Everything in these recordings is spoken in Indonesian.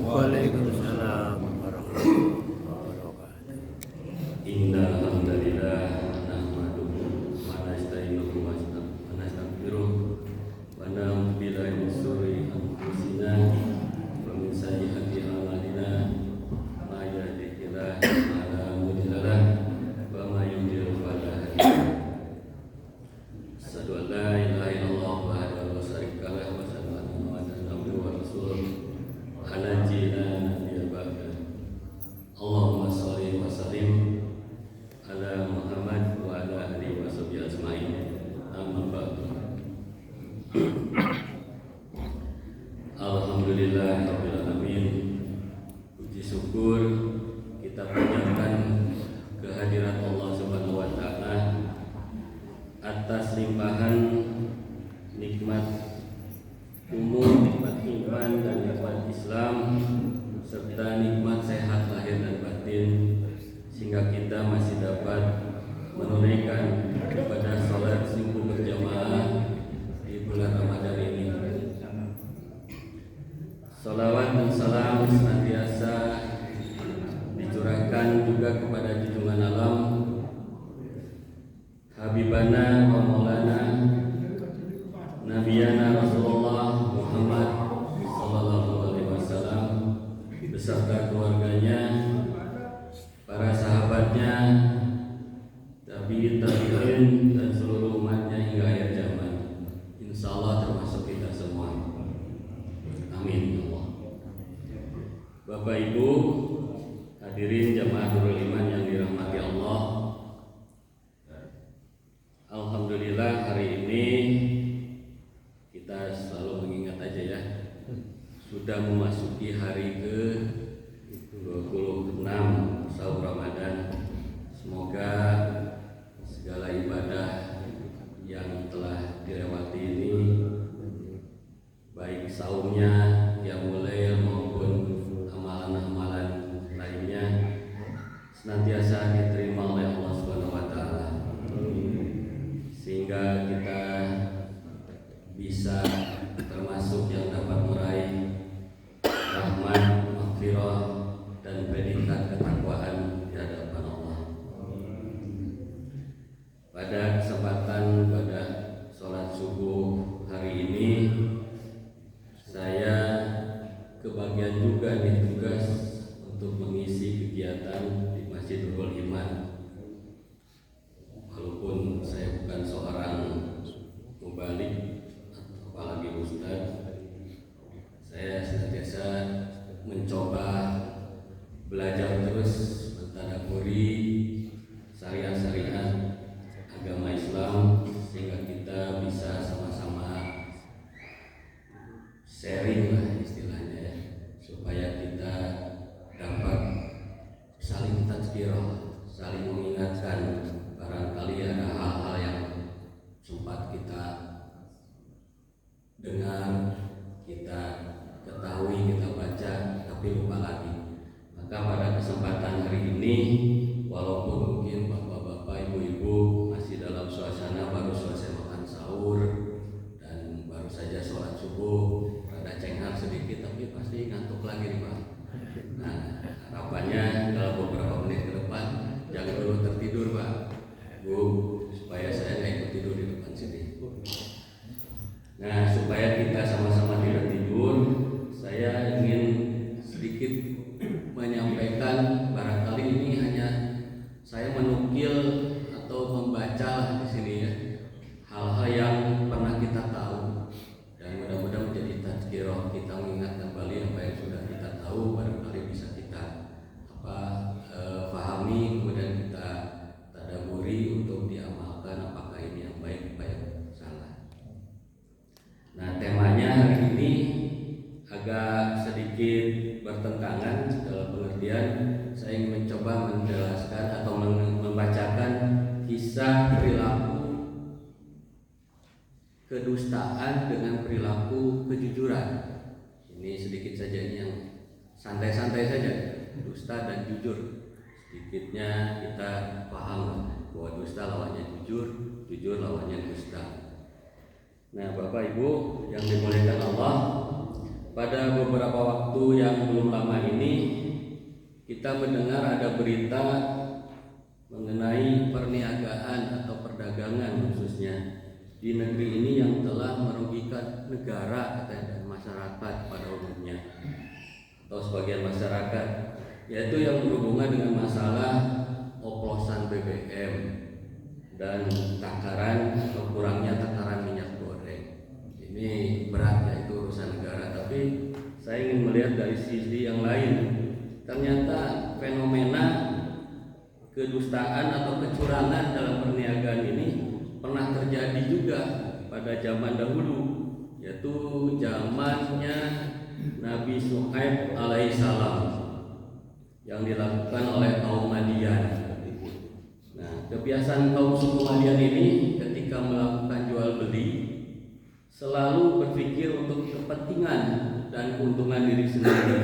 Waalaikumsalam warahmatullahi wabarakatuh. Innal hamdalillah nahmaduhu wa nasta'inuhu wa nastaghfiruh wa na'udzu billahi min shururi anfusina wa min sayyiati a'malina may yahdihillahu fala mudilla lahu wa may yudlil fala hadiya lahu. Asyhadu an la ilaha illallah wahdahu la syarika lahu wa asyhadu anna Muhammadan abduhu wa rasuluh. Allahumma sholli wa sallim ala Muhammad wa ala alihi wa sahbihi ajmain. Amma ba'du. Alhamdulillahirabbil alamin. Puji syukur kita panjatkan kehadirat Allah Subhanahu wa taala atas limpahan nikmat umum, nikmat iman dan nikmat Islam serta nikmat sehat lahir dan batin, sehingga kita masih dapat menunaikan ibadah salat subuh berjamaah di bulan Ramadan ini. Salawat dan salam senantiasa dicurahkan juga kepada junjungan alam Habibana wa Maulana Nabiyana Rasulullah Muhammad sallallahu alaihi wasallam beserta keluarganya, para sahabatnya, tabi'in, dan seluruh umatnya hingga akhir zaman. Insya Allah termasuk kita semua. Amin. Bapak Ibu hadirin jamaah Nurul Iman yang dirahmati Allah, alhamdulillah hari ini kita selalu mengingat aja ya, sudah memasuki hari ke-26 sahur Ramadan. Semoga segala ibadah yang telah dilewati ini, baik sahurnya, qiyamul lail maupun amalan-amalan lainnya, senantiasa diterima oleh Allah Subhanahu wa taala, sehingga kita bisa termasuk yang dapat meraih rahmat, maghfirah, dan predikat ketakwaan di hadapan Allah. Pada kesempatan pada sholat subuh hari ini, saya kebagian juga nih tugas untuk mengisi kegiatan di Masjid Nurul Iman. Walaupun saya bukan seorang mubalik, apalagi ustaz, saya senantiasa mencoba belajar terus mentadaburi syariat-syariat agama Islam, sehingga kita bisa sama-sama sharing lah istilahnya ya, supaya kita dapat saling tadzkirah, saling mengingatkan. Barangkali ada hal-hal yang sempat kita dengar, kita ketahui, kita baca, tapi lupa lagi. Maka pada kesempatan hari ini, walaupun mungkin bapak-bapak, ibu-ibu masih dalam suasana baru selesai makan sahur dan baru saja sholat subuh, ada cenghar sedikit, tapi pasti ngantuk lagi nih Pak. Nah, harapannya dalam beberapa menit ke depan jangan dulu tertidur Pak, Bu, supaya saya nggak ikut tidur di depan sini. Nah, supaya kita sama-sama tidak tidur, saya ingin sedikit menyampaikan, barangkali ini hanya saya menukil atau membaca di sini ya, hal-hal yang pernah kita tahu, dan mudah-mudahan menjadi tadzkirah kita mengingat kembali apa yang sedikit bertentangan dalam pengertian. Saya ingin mencoba menjelaskan atau membacakan kisah perilaku kedustaan dengan perilaku kejujuran. Ini sedikit saja, ini yang santai-santai saja, dusta dan jujur. Sedikitnya kita paham bahwa dusta lawannya jujur, jujur lawannya dusta. Nah, Bapak Ibu yang dimuliakan Allah, pada beberapa waktu yang belum lama ini kita mendengar ada berita mengenai perniagaan atau perdagangan khususnya di negeri ini yang telah merugikan negara dan masyarakat pada umumnya atau sebagian masyarakat, yaitu yang berhubungan dengan masalah oplosan BBM dan takaran atau kurangnya takaran minyak goreng. Ini berat, yaitu urusan negara, tapi saya ingin melihat dari sisi yang lain. Ternyata fenomena kedustaan atau kecurangan dalam perniagaan ini pernah terjadi juga pada zaman dahulu, yaitu zamannya Nabi Syuaib alaihissalam yang dilakukan oleh kaum Madian. Nah, kebiasaan kaum suku Madian ini ketika melakukan jual beli selalu berpikir untuk kepentingan dan keuntungan diri sendiri.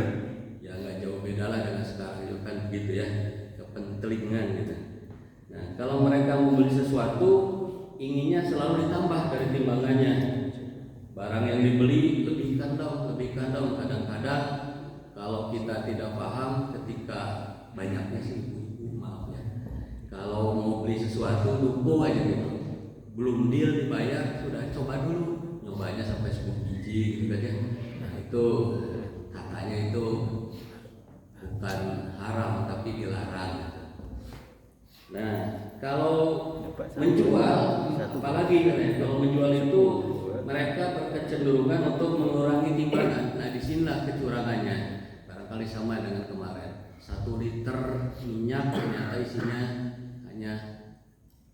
Ya nggak jauh beda lah dengan sekarang itu kan begitu ya, kepentingan gitu. Nah, kalau mereka membeli sesuatu inginnya selalu ditambah dari timbangannya. Barang yang dibeli lebihkan dong. Kadang-kadang kalau kita tidak paham, ketika banyaknya sih ibu maaf ya, kalau mau beli sesuatu dupo aja gitu, belum deal dibayar sudah coba dulu, nyobanya sampai 10 biji gitu kan ya. Nah itu katanya itu bukan haram tapi dilarang. Nah kalau menjual, apalagi kalau menjual itu mereka berkecenderungan untuk mengurangi timbangan. Nah disinilah kecurangannya. Barangkali sama dengan kemarin, 1 liter minyak ternyata isinya hanya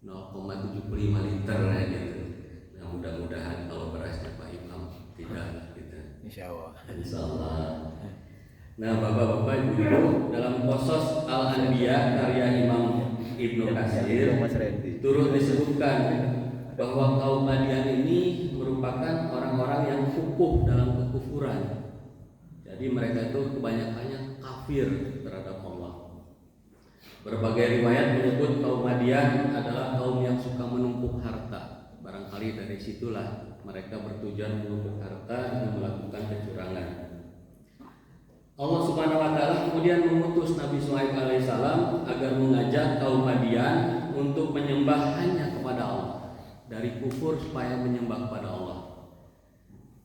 0,75 liter ya gitu. Nah mudah-mudahan kalau berasnya Pak Imam tidak gitu. Insya Allah. Nah Bapak-bapak Ibu, dalam Qasas Al-Anbiya karya Imam Ibnu Katsir turut disebutkan bahwa kaum Madian ini merupakan orang-orang yang kukuh dalam kekufuran. Jadi mereka itu kebanyakannya kafir terhadap Allah. Berbagai riwayat menyebut kaum Madian adalah kaum yang suka menumpuk harta. Barangkali dari situlah mereka bertujuan menumpuk harta dan melakukan kecurangan. Allah Subhanahu wa taala kemudian mengutus Nabi Syuaib alaihissalam agar mengajak kaum Madian untuk menyembah hanya kepada Allah, dari kufur supaya menyembah kepada Allah.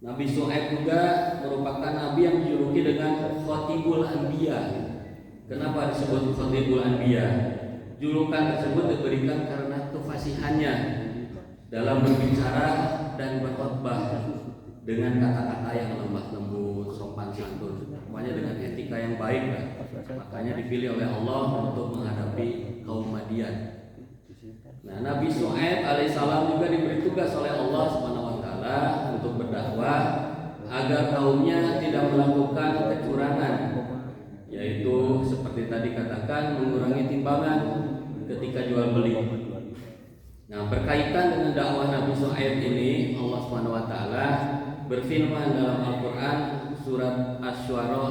Nabi Syuaib juga merupakan nabi yang dijuluki dengan Khatibul Anbiya. Kenapa disebut Khatibul Anbiya? Julukan tersebut diberikan karena kefasihannya dalam berbicara dan berkhotbah dengan kata-kata yang lemah lembut, sopan santun, pokoknya dengan etika yang baik lah. Makanya dipilih oleh Allah untuk menghadapi kaum Madian. Nah, Nabi Syuaib alaihissalam juga diberi tugas oleh Allah Subhanahu wa taala untuk berdakwah agar kaumnya tidak melakukan kecurangan, yaitu seperti tadi katakan mengurangi timbangan ketika jual beli. Nah, berkaitan dengan dakwah Nabi Syuaib ini, Allah Subhanahu wa taala berfirman dalam Al-Qur'an surat Asy-Syu'ara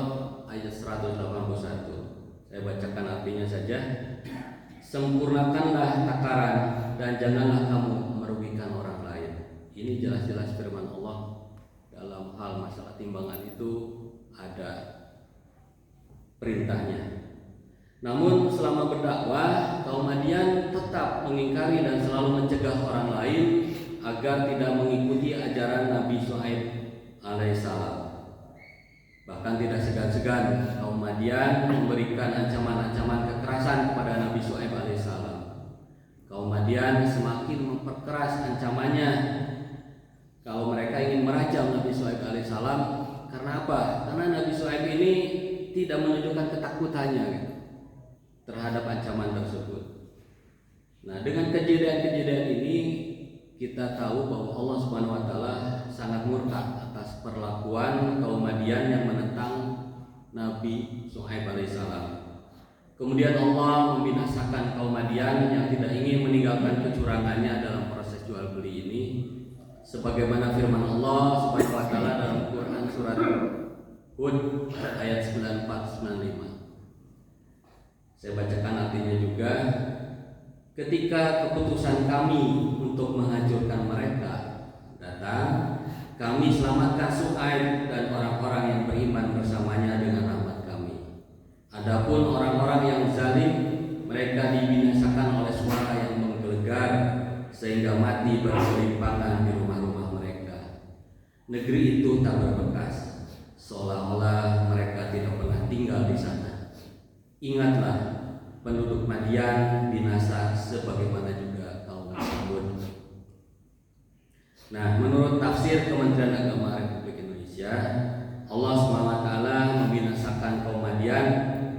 ayat 181. Saya bacakan artinya saja. Sempurnakanlah takaran dan janganlah kamu merugikan orang lain. Ini jelas-jelas firman Allah. Dalam hal masalah timbangan itu ada perintahnya. Namun selama berdakwah, kaum Madian tetap mengingkari dan selalu mencegah orang lain agar tidak mengikuti ajaran Nabi Syuaib alaihissalam. Bahkan tidak segan-segan kaum Madian memberikan ancaman-ancaman kekerasan kepada Nabi Syuaib alaihissalam. Kaum Madian semakin memperkeras ancamannya kalau mereka ingin merajam Nabi Syuaib alaihissalam. Karena apa? Karena Nabi Syuaib ini tidak menunjukkan ketakutannya terhadap ancaman tersebut. Nah, dengan kejadian-kejadian ini kita tahu bahwa Allah Subhanahu wa taala sangat murka atas perlakuan kaum Madian yang menentang Nabi Syuaib alaihissalam. Kemudian Allah membinasakan kaum Madian yang tidak ingin meninggalkan kecurangannya dalam proses jual beli ini, sebagaimana firman Allah Subhanahu wa taala dalam Quran surat Hud ayat 94-95. Saya bacakan artinya juga. Ketika keputusan kami untuk menghancurkan mereka datang, kami selamatkan Syuaib dan orang-orang yang beriman bersamanya dengan rahmat kami. Adapun orang-orang yang zalim, mereka dibinasakan oleh suara yang menggelegar sehingga mati bergelimpangan di rumah-rumah mereka. Negeri itu tak berbekas, seolah-olah mereka tidak pernah tinggal di sana. Ingatlah, penduduk Madian binasa sebagaimana juga kaum Samud. Nah, menurut tafsir Kementerian Agama Republik Indonesia, Allah SWT membinasakan kaum Madian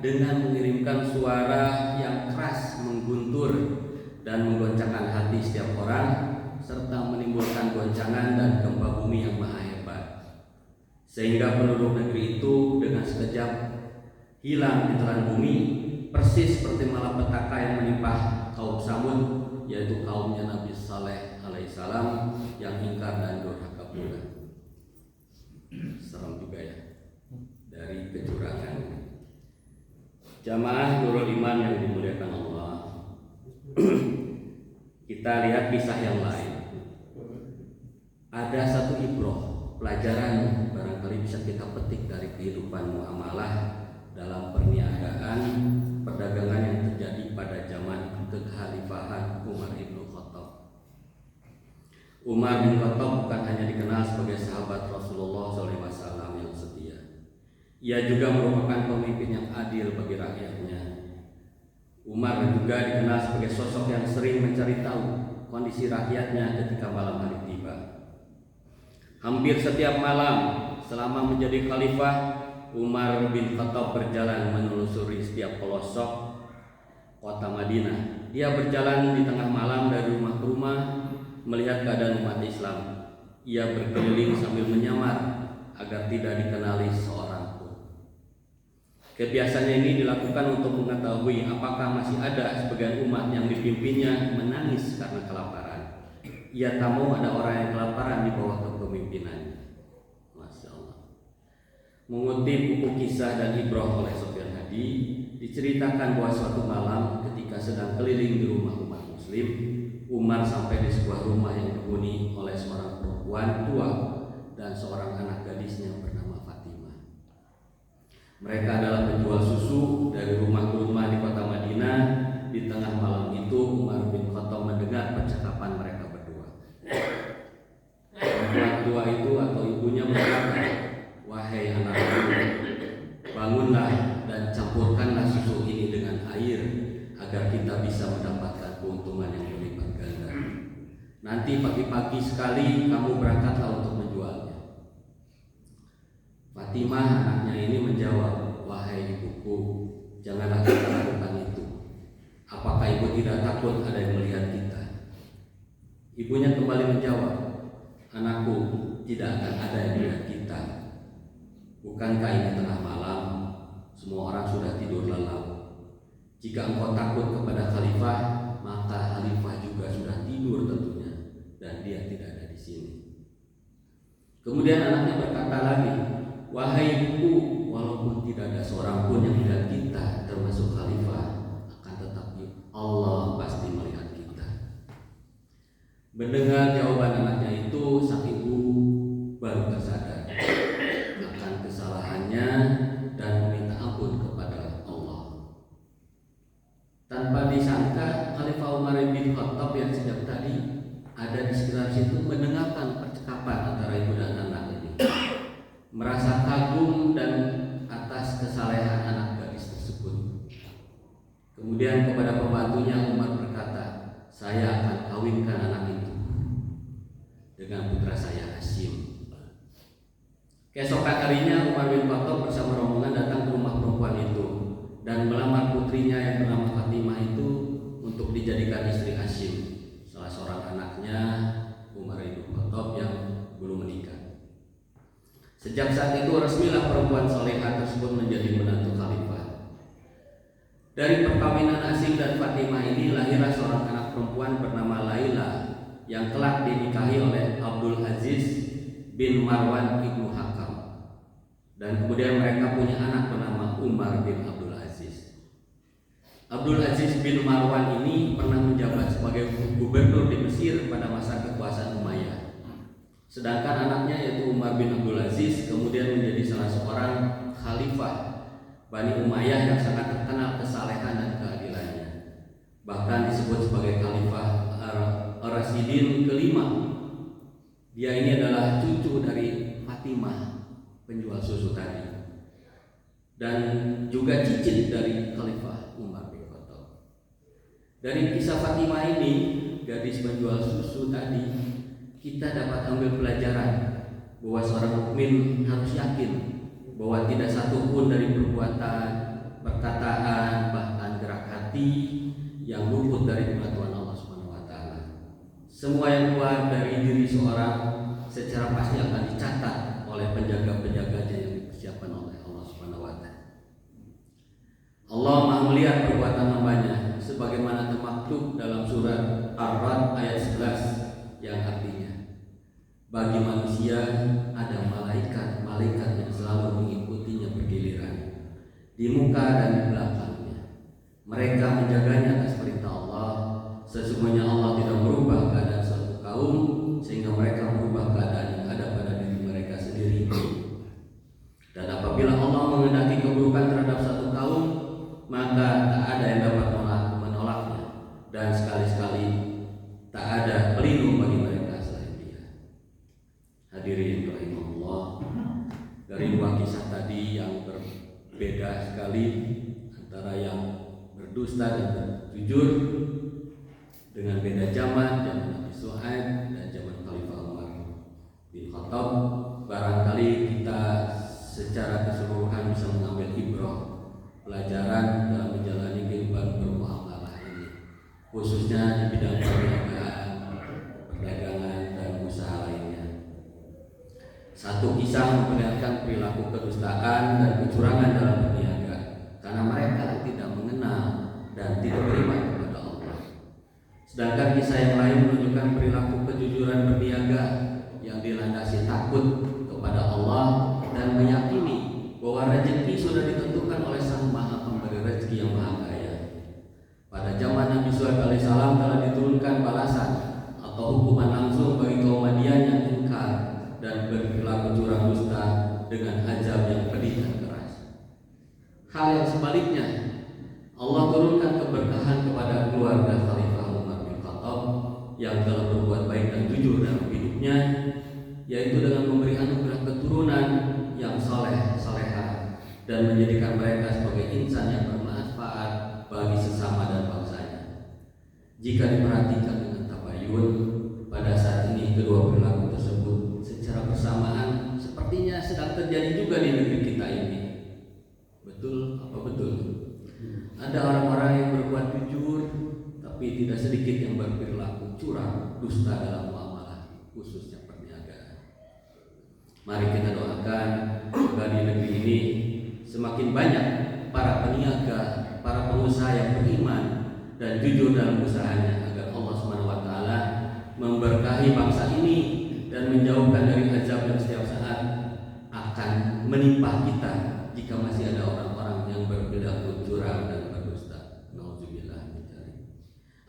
dengan mengirimkan suara yang keras, mengguntur dan menggoncangkan hati setiap orang, serta menimbulkan goncangan dan gempa bumi yang maha hebat, sehingga penduduk negeri itu dengan sekejap hilang di telan bumi, persis seperti malapetaka yang menimpa kaum Samud, yaitu kaumnya Nabi Saleh alaihissalam yang ingkar dan durhaka pula. Serem juga ya, dari kecurangan. Jamaah Nurul Iman yang dimuliakan Allah, kita lihat kisah yang lain. Ada satu ibroh, pelajaran barangkali bisa kita petik dari kehidupan muamalah dalam perniagaan perdagangan yang terjadi pada zaman kekhalifahan Umar bin Khattab. Umar bin Khattab bukan hanya dikenal sebagai sahabat Rasulullah SAW yang setia, ia juga merupakan pemimpin yang adil bagi rakyatnya. Umar juga dikenal sebagai sosok yang sering mencari tahu kondisi rakyatnya ketika malam hari tiba. Hampir setiap malam selama menjadi khalifah, Umar bin Khattab berjalan menelusuri setiap pelosok kota Madinah. Dia berjalan di tengah malam dari rumah ke rumah melihat keadaan umat Islam. Ia berkeliling sambil menyamar agar tidak dikenali seorang pun. Kebiasaannya ini dilakukan untuk mengetahui apakah masih ada sebagian umat yang dipimpinnya menangis karena kelaparan. Ia tak mau ada orang yang kelaparan di bawah kepemimpinannya. Masya Allah. Mengutip buku kisah dan ibroh oleh Sofyan Hadi, diceritakan bahwa suatu malam ketika sedang keliling di rumah umat muslim, Umar sampai di sebuah rumah yang dihuni oleh seorang perempuan tua dan seorang anak gadisnya bernama Fatimah. Mereka adalah penjual susu dari rumah ke rumah di kota Madinah. Di tengah malam itu Umar bin Khattab mendengar percakapan mereka berdua. Perempuan tua itu atau ibunya berkata, "Wahai anakku, bangunlah dan campurkanlah susu ini dengan air agar kita bisa mendapatkan keuntungan yang berlipat ganda. Nanti pagi-pagi sekali kamu berangkatlah untuk menjualnya." Fatimah anaknya ini menjawab, "Wahai ibuku, janganlah kita lakukan itu. Apakah ibu tidak takut ada yang melihat kita?" Ibunya kembali menjawab, "Anakku, tidak akan ada yang melihat kita. Bukankah ini tengah malam? Semua orang sudah tidur lelap. Jika engkau takut kepada khalifah, maka khalifah juga sudah tidur tentunya, dan dia tidak ada di sini." Kemudian anaknya berkata lagi, "Wahai ibuku, walaupun tidak ada seorang pun yang melihat kita, termasuk khalifah, akan tetapi Allah pasti melihat kita." Mendengar jawaban anaknya itu, sang ibu baru tersadar akan kesalahannya dan meminta ampun kepada Allah. Tanpa disangka, Khalifah Umar bin Khattab yang sejak tadi ada di sekitar situ mendengarkan percakapan antara ibu dan anak ini, merasa kagum dan atas kesalehan anak gadis tersebut. Kemudian kepada pembantunya Umar berkata, "Saya akan kawinkan anak itu dengan putra saya Hashim." Keesokan harinya Umar bin Khattab bersama rombongan datang ke rumah perempuan itu dan melamar putrinya yang bernama Fatimah itu untuk dijadikan istri Hashim, salah seorang anaknya Umar bin Khattab yang belum menikah. Sejak saat itu resmilah perempuan salehah tersebut menjadi Dari perkawinan Asim dan Fatimah ini lahirlah seorang anak perempuan bernama Laila yang kelak dinikahi oleh Abdul Aziz bin Marwan ibnu Hakam, dan kemudian mereka punya anak bernama Umar bin Abdul Aziz. Abdul Aziz bin Marwan ini pernah menjabat sebagai gubernur di Mesir pada masa kekuasaan Umayyah. Sedangkan anaknya yaitu Umar bin Abdul Aziz kemudian menjadi salah seorang khalifah Bani Umayyah yang sangat terkenal kesalehan dan keadilannya. Bahkan disebut sebagai khalifah Ar-Rasyidin kelima. Dia ini adalah cucu dari Fatimah penjual susu tadi, dan juga cicit dari Khalifah Umar bin Khattab. Dari kisah Fatimah ini, gadis penjual susu tadi, kita dapat ambil pelajaran bahwa seorang mukmin harus yakin bahwa tidak satu pun dari perbuatan, perkataan, bahkan gerak hati yang luput dari pengetahuan Allah Subhanahu wa taala. Semua yang keluar dari diri seorang secara pasti akan dicatat oleh penjaga-penjaganya yang dipersiapkan oleh Allah Subhanahu wa taala. Allah Maha melihat perbuatan hambanya sebagaimana termaktub dalam surat Ar-Ra'd ayat 11 yang artinya, bagi manusia ada malaikat yang selalu mengikutinya bergiliran di muka dan di belakangnya. Mereka menjaganya atas perintah Allah. Sesungguhnya Allah tidak merubah keadaan suatu kaum sehingga mereka merubah keadaan yang ada pada diri mereka sendiri. Dan apabila Allah menghendaki keburukan terhadap satu kaum, maka tak ada yang dapat menolaknya, dan sekali-sekali tak ada pelindung bagi mereka selain Dia. Hadirin rahimahullah, dari dua kisah tadi yang berbeda sekali antara yang berdusta dan jujur, dengan beda zaman Nabi Suhaib dan zaman Khalifah Umar bin Khattab, barangkali kita secara keseluruhan bisa mengambil ibrah, pelajaran dalam menjalani kehidupan bermuamalah ini, khususnya di bidang perniagaan, perdagangan, dan usaha lainnya. Satu kisah memperlihatkan perilaku kedustaan dan kecurangan dalam berniaga karena mereka tidak mengenal dan tidak beriman kepada Allah. Sedangkan kisah yang lain menunjukkan perilaku kejujuran berniaga yang dilandasi takut kepada Allah dan meyakini bahwa rezeki sudah ditentukan oleh Sang Maha Pemberi rezeki yang Maha Kaya. Pada zaman Nabi Shu'aib alaihissalam telah diturunkan balasan atau hukuman langsung bagi kaum Madian yang ingkar dan berperilaku curang dusta dengan azab yang pedih dan keras. Hal yang sebaliknya, Allah turunkan keberkahan kepada keluarga Khalifah Umar bin Khattab yang telah berbuat baik dan jujur dalam hidupnya, yaitu dengan memberi anugerah keturunan yang saleh-salehah dan menjadikan mereka sebagai insan yang bermanfaat bagi sesama dan bangsanya. Jika diperhatikan dengan tabayun, pada saat ini kedua perilaku tersebut secara bersamaan sepertinya sedang terjadi juga di negeri kita ini. Betul apa betul? Ada orang-orang yang berbuat jujur, tapi tidak sedikit yang berperilaku curang, dusta dalam muamalah, khususnya perniagaan. Mari kita doakan semoga di negeri ini semakin banyak para peniaga, para pengusaha yang beriman dan jujur dalam usahanya, agar Allah Subhanahu wa taala memberkahi bangsa ini dan menjauhkan dari azab yang setiap saat akan menimpa kita jika masih ada orang-orang yang berperilaku curang dan berdusta. Nauzubillah min dzalik.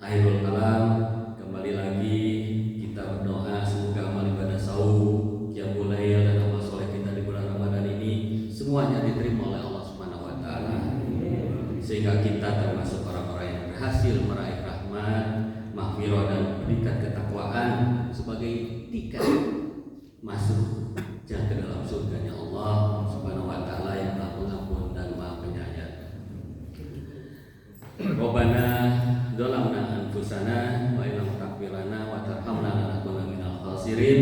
Akhirul kalam, kembali lagi kita berdoa semoga amal ibadah saum, qiyamul lail, dan amal soleh kita di bulan Ramadan ini semuanya diterima oleh Allah Subhanahu wa taala, sehingga kita termasuk orang-orang yang berhasil meraih rahmat, maghfirah, dan berikan ketakwaan sebagai tiket masuk ke dalam surganya Allah Subhanahu wa taala yang Maha Pengampun dan Maha Penyayang. Rabbana zalamna anfusana wa illam taghfir lana wa tarhamna lanakunanna minal khasirin.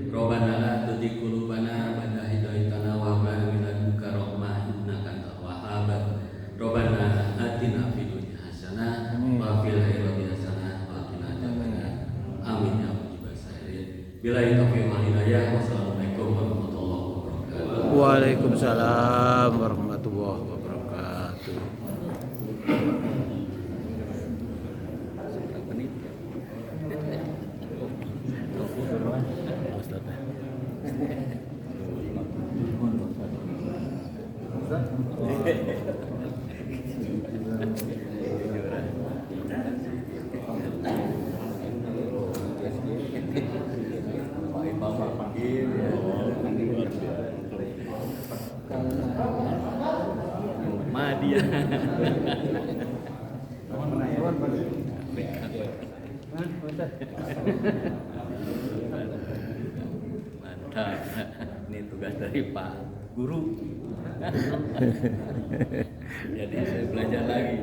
Rabbana la tuzigh qulubana ba'da idh hadaytana wa hab lana min ladunka rahmah innaka antal wahhab. Rabbana atina fid dunya hasanah wa fil akhirati hasanah wa qina adzabannar. Amin ya rabbal alamin. Billahi taufiq wal hidayah. Wassalamualaikum warahmatullahi wabarakatuh. Waalaikumsalam warahmatullahi wabarakatuh. Berapa menit? Pak Imam panggil Muhammadiyah. Mantap. Ini tugas dari Pak Guru. Jadi saya belajar lagi.